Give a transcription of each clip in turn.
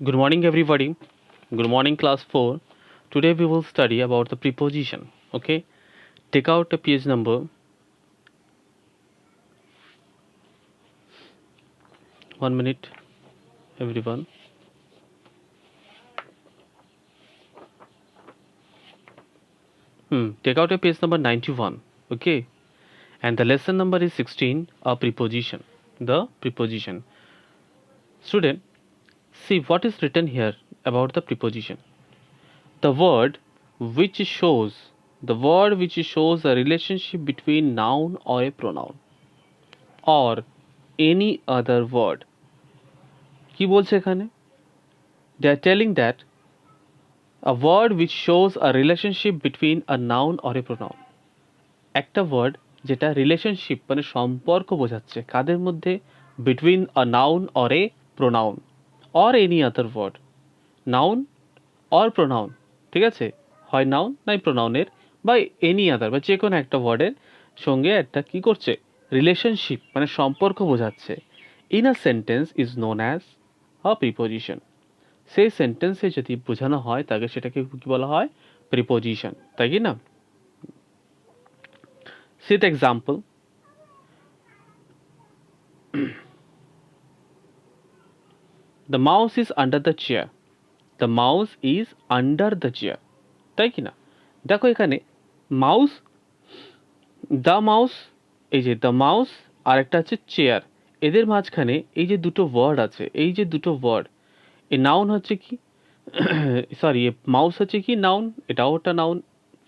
Good morning, everybody. Good morning, class 4. Today we will study about the preposition. Okay, take out a page number. 1 minute, everyone. Take out a page number 91. Okay, and the lesson number is 16. A preposition. The preposition. Student, see what is written here about the preposition. The word which shows a relationship between noun or a pronoun or any other word. কি বলছে এখানে? They are telling that a word which shows a relationship between a noun or a pronoun. একটা word যেটা relationship মানে সম্পর্ক বোঝাচ্ছে কাদের মধ্যে? Between a noun or a pronoun or any other word. Noun or pronoun, ঠিক আছে, হয় নাউন নাই প্রোনাউনের বা এনি আদার বা যে কোনো একটা ওয়ার্ডের সঙ্গে একটা কি করছে? রিলেশনশিপ মানে সম্পর্ক বোঝাচ্ছে। In a sentence is known as a preposition. সেই সেন্টেন্সে যদি বোঝানো হয় তাকে সেটাকে কি বলা হয়? প্রিপোজিশন, তাই কি না? See the example. The mouse is under the chair. The mouse is under the chair. তাই কি না? দেখো এখানে মাউস, দ্য মাউস, এই যে দ্য মাউস আর একটা আছে চেয়ার, এদের মাঝখানে এই যে দুটো ওয়ার্ড আছে, এই যে দুটো ওয়ার্ড, এই নাউন হচ্ছে কি সরি মাউস হচ্ছে কি নাউন, এটাও একটা নাউন,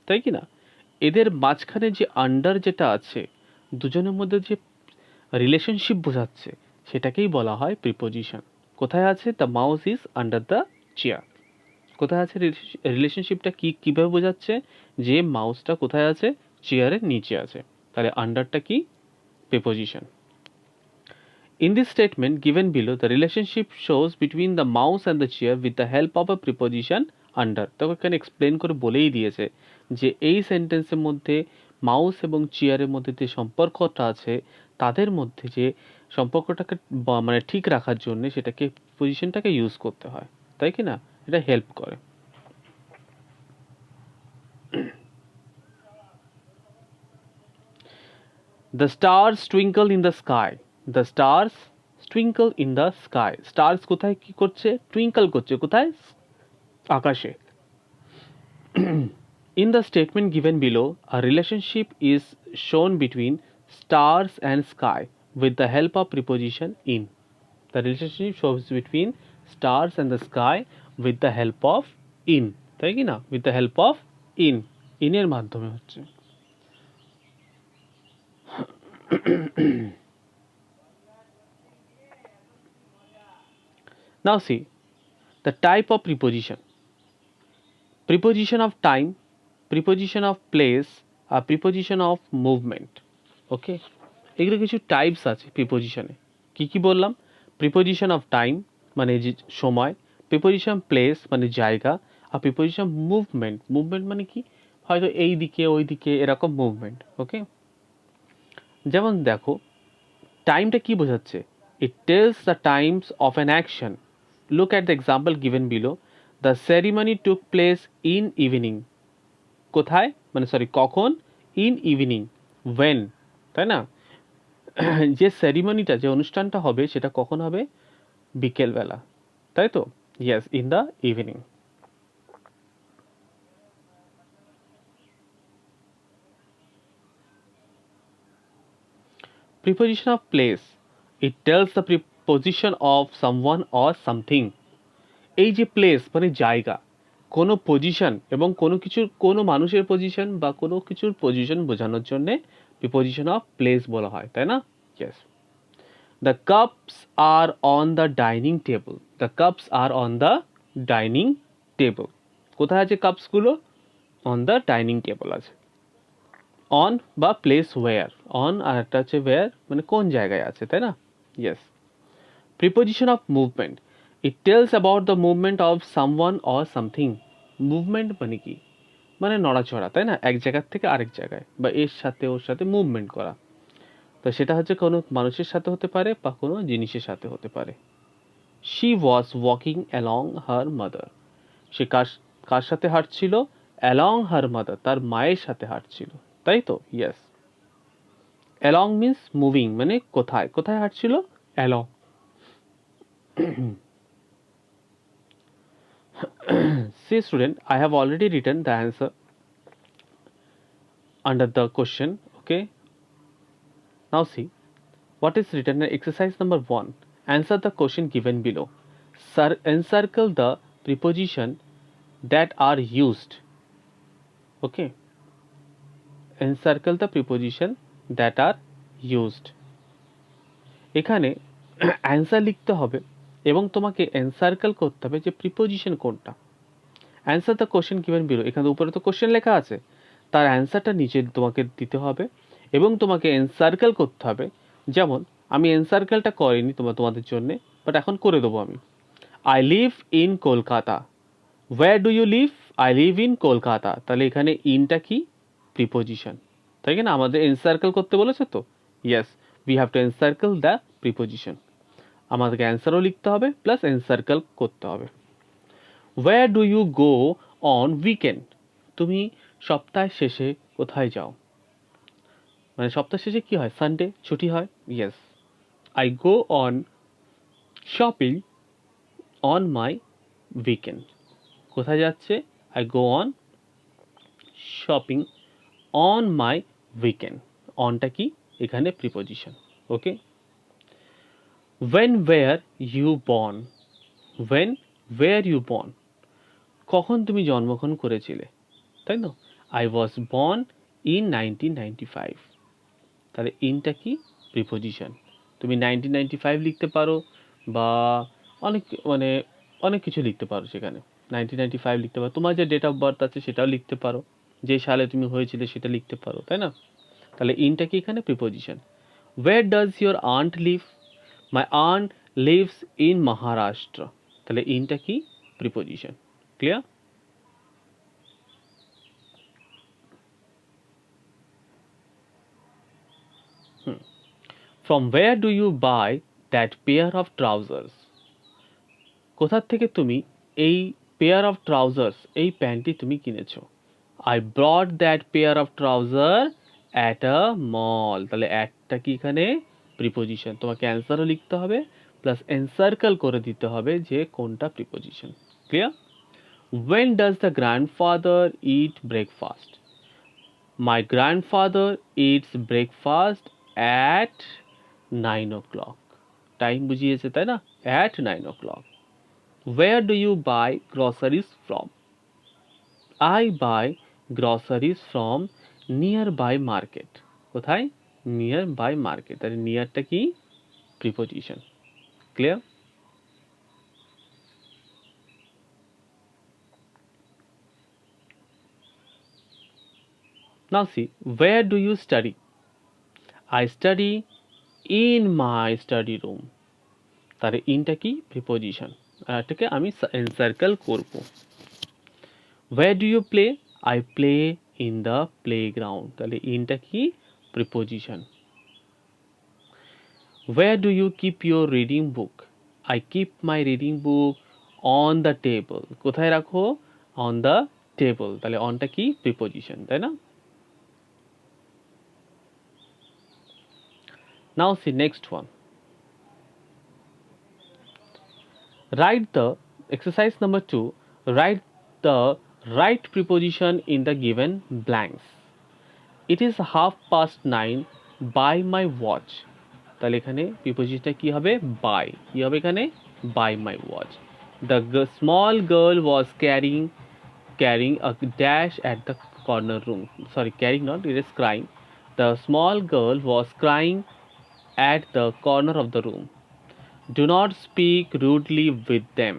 তাই কি না? এদের মাঝখানে যে আন্ডার যেটা আছে, দুজনের মধ্যে যে রিলেশনশিপ বোঝাচ্ছে সেটাকেই বলা হয় প্রিপোজিশন। কোথায় আছে? The mouse is under the chair. কোথায় আছে রিলেশনশিপটা? কীভাবে বোঝাচ্ছে? যে মাউসটা কোথায় আছে? চেয়ারের নিচে আছে। তাহলে আন্ডারটা কি? Preposition. In this statement given below, the relationship shows between the mouse and the chair with the help of a preposition under. তো এখানে এক্সপ্লেন করে বলেই দিয়েছে যে এই সেন্টেন্সের মধ্যে মাউস এবং চেয়ারের মধ্যে যে সম্পর্কটা আছে তাদের মধ্যে যে সম্পর্কটাকে মানে ঠিক রাখার জন্য সেটাকে পজিশনটাকে ইউজ করতে হয়, তাই কি না? এটা হেল্প করে। The stars twinkle in the sky. The stars twinkle in the sky. Stars কোথায় কি করছে? টুইঙ্কল করছে। কোথায়? আকাশে। In the statement given below, a relationship is shown between stars and sky with the help of preposition in. The relationship shows between stars and the sky with the help of in. তাই কি না? With the help of in. In এর মাধ্যমে হচ্ছে। Now see the type of preposition. Preposition of time, preposition of place, R preposition of movement. ওকে, এগুলো কিছু types আছে প্রিপোজিশনে। কি কি বললাম? প্রিপোজিশন অফ টাইম মানে যে সময়, প্রিপোজিশন প্লেস মানে জায়গা, আর প্রিপোজিশন মুভমেন্ট। মুভমেন্ট মানে কি? হয়তো এই দিকে ওই দিকে এরকম মুভমেন্ট। ওকে, যেমন দেখো টাইমটা কি বোঝাচ্ছে? It tells the Times of an action. Look at the example given below. The ceremony took place in evening. কোথায়? মানে সরি কখন? In evening. ওয়েন, তাই না? যে সেরিমনিটা যে অনুষ্ঠানটা হবে সেটা কখন হবে? বিকেলবেলা, তাই তো? Yes, in the evening. Preposition of place. It tells the position of someone or something. এই যে প্লেস মানে জায়গা, কোনো পজিশন এবং কোনো কিছুর কোনো মানুষের পজিশন বা কোনো কিছুর পজিশন বোঝানোর জন্য প্রিপোজিশন অফ প্লেস বলা হয়, তাই না? Yes. The cups are on the dining table. The cups are on the dining table. কোথায় আছে কাপসগুলো? On the dining table আছে। On বা প্লেস ওয়্যার। On আর একটা আছে ওয়্যার, মানে কোন জায়গায় আছে, তাই না? Yes. Preposition of movement. It tells about the movement of someone or something. Movement মানে কি? মানে নড়াচড়া, তাই না? এক জায়গার থেকে আরেক জায়গায় বা এর সাথে ওর সাথে মুভমেন্ট করা। তো সেটা হচ্ছে কোনো মানুষের সাথে হতে পারে বা কোনো জিনিসের সাথে হতে পারে। She was walking along her mother. সে কার সাথে হাঁটছিল? Along her mother, তার মায়ের সাথে হাঁটছিল, তাই তো? Yes. Along means moving, মানে কোথায় কোথায় হাঁটছিল? Along. See student, I have already written the answer under the question. Okay, now see what is written in exercise number 1. Answer the question given below. Encircle the preposition that are used. Okay, encircle the preposition that are used. এখানে answer লিখতে হবে এবং তোমাকে encircle করতে হবে যে preposition কোনটা। Answer the question given below, এখানে উপরে তো কোশ্চেন লেখা আছে, তার অ্যান্সারটা নিচে তোমাকে দিতে হবে এবং তোমাকে এনসার্কেল করতে হবে। যেমন আমি এনসার্কেলটা করিনি তোমাদের জন্যে, বাট এখন করে দেবো আমি। I live in Kolkata. Where do you live? I live in Kolkata. তাহলে এখানে ইনটা কি? প্রিপোজিশন, তাই না? আমাদের এনসার্কেল করতে বলেছে তো। Yes, we have to encircle the preposition. আমাদেরকে অ্যান্সারও লিখতে হবে প্লাস এনসার্কেল করতে হবে। Where do you go on weekend? তুমি সপ্তাহের শেষে কোথায় যাও? মানে সপ্তাহ শেষে কি হয়? সানডে ছুটি হয়। Yes, I go on shopping on my weekend. কোথায় যাচ্ছে? I go on shopping on my weekend. অনটা কি? এখানে preposition. Okay, when were you born? when were you born? কখন তুমি জন্মগ্রহণ করেছিলে, তাই না? I was born in 1995। তাহলে ইনটা কি? প্রিপোজিশন। তুমি 1995 লিখতে পারো বা অনেক কিছু লিখতে পারো সেখানে। 1995 লিখতে পারো, তোমার যে ডেট অফ বার্থ আছে সেটাও লিখতে পারো, যে সালে তুমি হয়েছিলে সেটা লিখতে পারো, তাই না? তাহলে ইনটা কি? এখানে preposition. Where does your aunt live? My aunt lives in Maharashtra. তাহলে ইনটা কি? Preposition. Clear? From where do you buy that pair of trousers? কোথা থেকে তুমি এই পেয়ার অফ ট্রাউজার্স, এই প্যান্টটি তুমি কিনেছো? I bought that pair of trousers at a mall. তাহলে একটা কি এখানে? প্রিপোজিশন। তোমাকে অ্যান্সারও লিখতে হবে প্লাস এনসার্কেল করে দিতে হবে যে কোনটা preposition. Clear? When does the grandfather eat breakfast? My grandfather eats breakfast at 9 o'clock. Time বুঝিয়েছে, তাই না? At 9 o'clock. Where do you buy groceries from? I buy groceries from nearby market. কোথায়? Nearby market. তাহলে নিয়ারটা কি? Preposition. Clear? Now see, where do you study? I study in my study room. তাহলে ইনটা কি? Preposition. আর এটাকে আমি encircle করব। Where do you play? I play in the playground. তাহলে ইনটা কি? Preposition. Where do you keep your reading book? I keep my reading book on the table. কোথায় রাখো? On the table. তাহলে অনটা কি? প্রিপোজিশন, তাই না? Now see next one. Write the exercise number 2. Write the right preposition in the given blanks. It is 9:30 by my watch. তাহলে এখানে প্রিপোজিশনটা কি হবে? by। কি হবে এখানে? by my watch. The small girl was carrying a dash at the corner room. Sorry, carrying not, it is crying. The small girl was crying at the corner of the room. Do not speak rudely with them.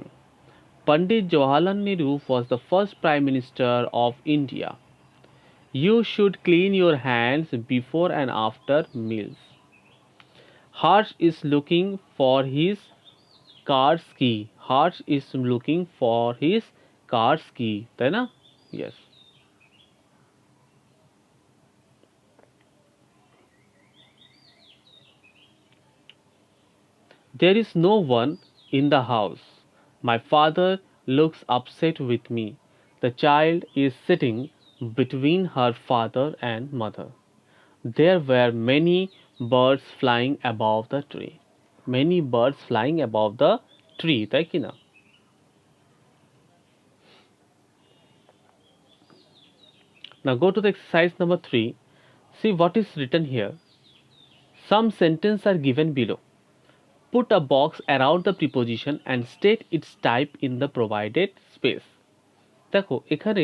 Pandit Jawaharlal Nehru was the first Prime Minister of India. You should clean your hands before and after meals. Harsh is looking for his car's key. Harsh is looking for his car's key. তাই না? Yes. There is no one in the house. My father looks upset with me. The child is sitting between her father and mother. There were many birds flying above the tree. Many birds flying above the tree, তাই কি না? Now go to the exercise number 3. See what is written here. Some sentences are given below. Put a box around the preposition and state its type in the provided space. দেখো এখানে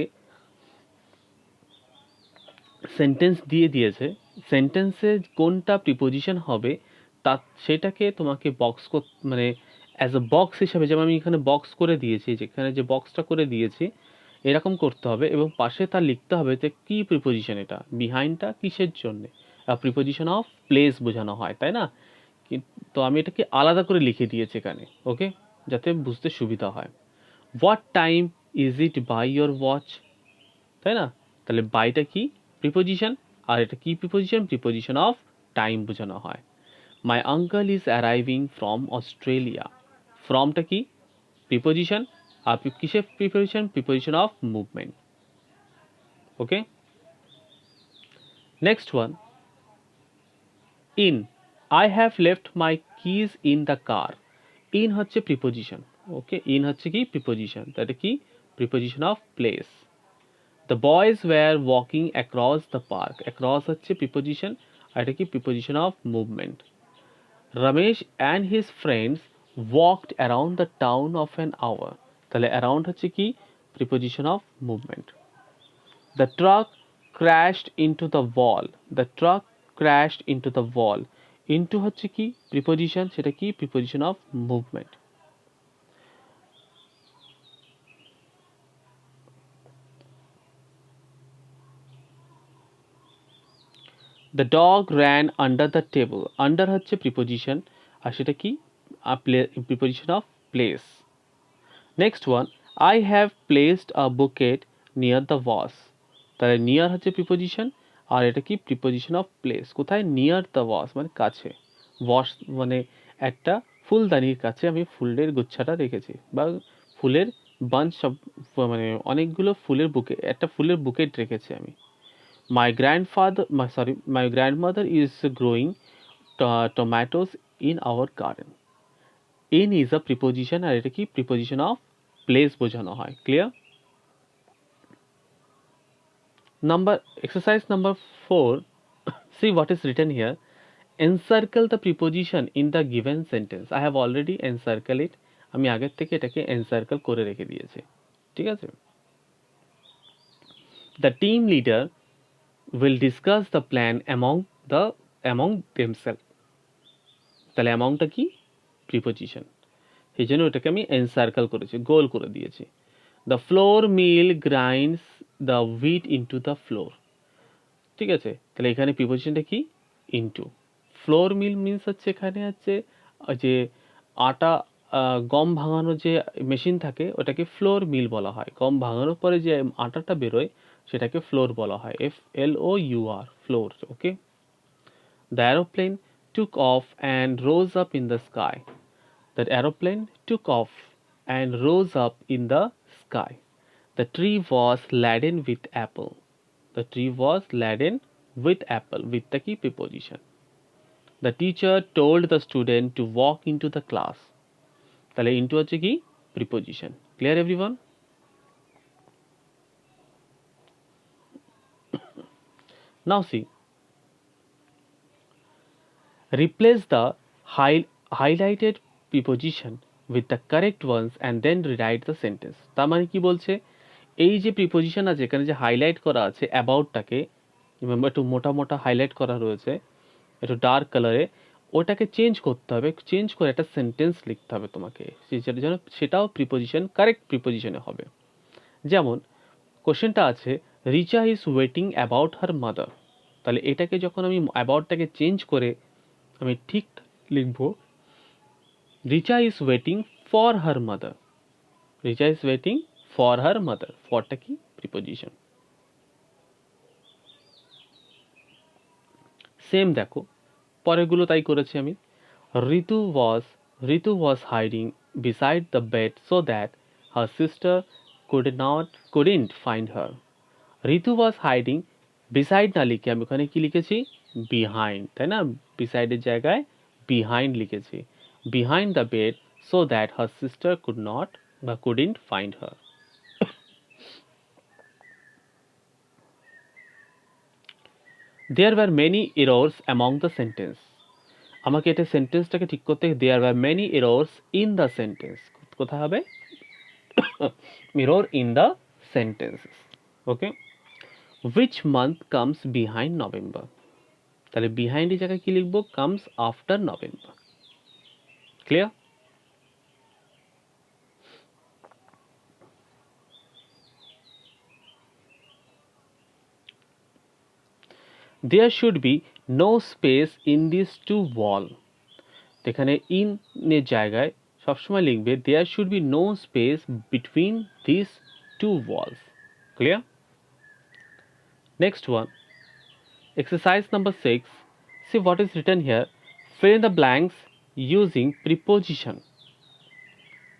sentence দিয়ে দিয়েছে, সেন্টেন্সে কোনটা preposition হবে তা সেটাকে তোমাকে বক্স মানে অ্যাজ আ বক্স হিসাবে, যেমন আমি এখানে বক্স করে দিয়েছি, যেখানে যে বক্সটা করে দিয়েছি এরকম করতে হবে এবং পাশে তার লিখতে হবে যে কী প্রিপোজিশন, এটা বিহাইন্ডটা কিসের জন্যে। প্রিপোজিশন অফ প্লেস বোঝানো হয়, তাই না? তো আমি এটাকে আলাদা করে লিখে দিয়েছি এখানে, ওকে, যাতে বুঝতে সুবিধা হয়। What time is it by your watch, তাই না? তাহলে বাইটা কি প্রিপোজিশন, আর এটা কি প্রিপোজিশন? প্রিপোজিশন অফ টাইম বোঝানো হয়। My uncle is arriving from Australia, ফ্রমটা কি প্রিপোজিশন, আর কিসের preposition? Preposition of movement, okay. Next one, in, I have left my keys in the car. In হচ্ছে প্রিপোজিশন, ওকে, ইন হচ্ছে কি preposition, তাহলে কি preposition of place. The boys were walking across the park. Across হচ্ছে preposition, আর এটা কি preposition of movement. Ramesh and his friends walked around the town of an hour. তাহলে around হচ্ছে কি preposition of movement. The truck crashed into the wall. The truck crashed into the wall. Into হচ্ছে কি preposition, সেটা কি preposition of movement. The dog ran under the table. Under হচ্ছে preposition, আর সেটা কি preposition of place. Next one, I have placed a bucket near the vase. তাহলে near হচ্ছে preposition, আর এটা কি preposition of place. কোথায়? near the vase মানে কাছে, vase মানে একটা ফুলদানির কাছে আমি ফুলের গুচ্ছাটা রেখেছি, বা ফুলের বাঞ্চ, সব মানে অনেকগুলো ফুলের বুকে, একটা ফুলের বুকেট রেখেছি আমি। My grandmother is growing tomatoes in our garden. In is a preposition, আর এটা কি preposition of place বোঝানো হয়। Clear? Exercise number 4. See what is written here. Encircle the preposition in the given sentence. I have already encircled it. আমি আগের থেকে এটাকে encircle করে রেখে দিয়েছি, ঠিক আছে? The team leader will discuss the plan among themselves. তাহলে অ্যামাউন্টটা কি প্রিপোজিশন, সেই জন্য ওটাকে আমি এনসার্কেল করেছি, গোল করে দিয়েছি। The flour mill grinds the wheat into the flour, ঠিক আছে? তাহলে এখানে প্রিপোজিশনটা কি? ইনটু। ফ্লোর মিল মিনস হচ্ছে এখানে হচ্ছে যে আটা, গম ভাঙানোর যে মেশিন থাকে ওটাকে ফ্লোর মিল বলা হয়। গম ভাঙানোর পরে যে আটাটা বেরোয় সেটাকে ফ্লোর বলা হয়, FLOUR, floor, okay. The aeroplane took off and rose up in the sky. That aeroplane took off and rose up in the sky. The tree was laden with apple. The tree was laden with apple. With the key preposition. The teacher told the student to walk into the class. তাহলে into হচ্ছে কি preposition. Clear everyone? Now see. Replace the highlighted preposition with the correct ones and then rewrite the sentence. তার মানে কি বলছে, এই যে preposition আছে এখানে যে হাইলাইট করা আছে অ্যাবাউটটাকে, একটু মোটা মোটা হাইলাইট করা রয়েছে একটু ডার্ক কালারে, ওটাকে চেঞ্জ করতে হবে, চেঞ্জ করে একটা সেন্টেন্স লিখতে হবে তোমাকে, যেন সেটাও প্রিপোজিশন কারেক্ট প্রিপোজিশনে হবে। যেমন কোশ্চেনটা আছে Richa is waiting about her mother, তাহলে এটাকে যখন আমি অ্যাবাউটটাকে চেঞ্জ করে আমি ঠিক লিখবো Richa is waiting for her mother. Richa is waiting for her mother, ফরটা কি প্রিপোজিশন। সেম দেখো পরেরগুলো তাই করেছি আমি। Ritu was hiding beside the bed so that her sister couldn't find her. Ritu was hiding beside না লিখে আমি ওখানে কি লিখেছি behind, তাই না? beside এর জায়গায় behind লিখেছি, behind the bed so that her sister could not বা couldn't find her. There were many errors among the sentence. আমাকে এটা সেন্টেন্সটাকে ঠিক করতে there were many errors in the sentence. কোথায় হবে error in the sentences. Okay, which month comes behind November? তাহলে behind এর জায়গায় কি লিখবো comes after November. Clear? There should be no space in these two wall. এখানে in এর জায়গায় সবসময় লিখবে there should be no space between these two walls. Clear? Next one, exercise number 6. See what is written here. Fill in the blanks using preposition.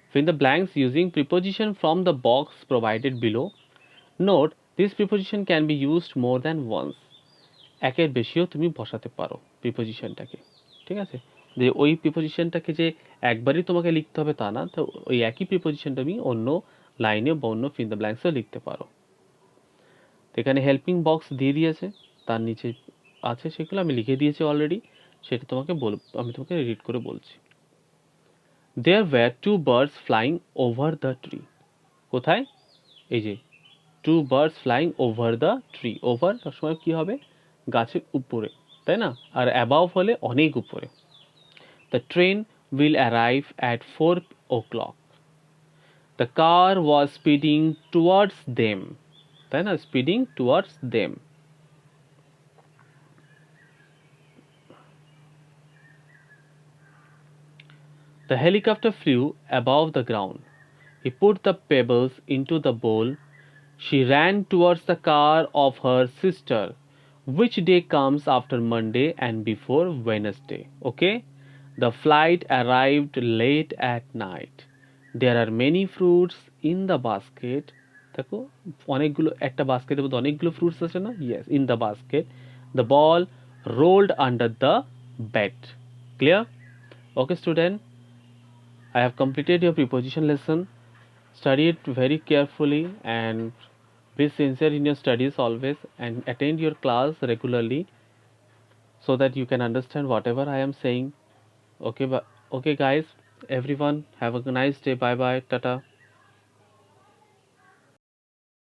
Fill in the blanks using preposition from the box provided below. Note, this preposition can be used more than once. একের বেশিও তুমি বসাতে পারো প্রিপোজিশনটাকে, ঠিক আছে? যে ওই প্রিপোজিশনটাকে যে একবারই তোমাকে লিখতে হবে তা না, তো ওই একই প্রিপোজিশনটা তুমি অন্য লাইনে বা অন্য ফিল দ্য ব্ল্যাঙ্কসও লিখতে পারো। তো এখানে হেল্পিং বক্স দিয়ে দিয়েছে, তার নিচে আছে সেগুলো আমি লিখে দিয়েছি অলরেডি, সেটা আমি তোমাকে রিড করে বলছি। There were two birds flying over the tree. কোথায়? এই যে two birds flying over the tree. over সবসময় কি হবে গাছের উপরে, তাই না? আর অ্যাবাভ হলে অনেক উপরে। The train will arrive at 4 o'clock. The car was speeding towards them, তাই না? speeding towards them. The helicopter flew above the ground. He put the pebbles into the bowl. She ran towards the car of her sister. Which day comes after Monday and before Wednesday? Okay? The flight arrived late at night. There are many fruits in the basket. দেখো অনেকগুলো, একটা বাস্কেটের মধ্যে অনেকগুলো fruits আছে না? Yes, in the basket. The ball rolled under the bed. Clear? Okay, student. I have completed your preposition lesson. Study it very carefully and be sincere in your studies always, and attend your class regularly so that you can understand whatever I am saying. Okay, okay guys, everyone have a nice day. Bye bye, tata.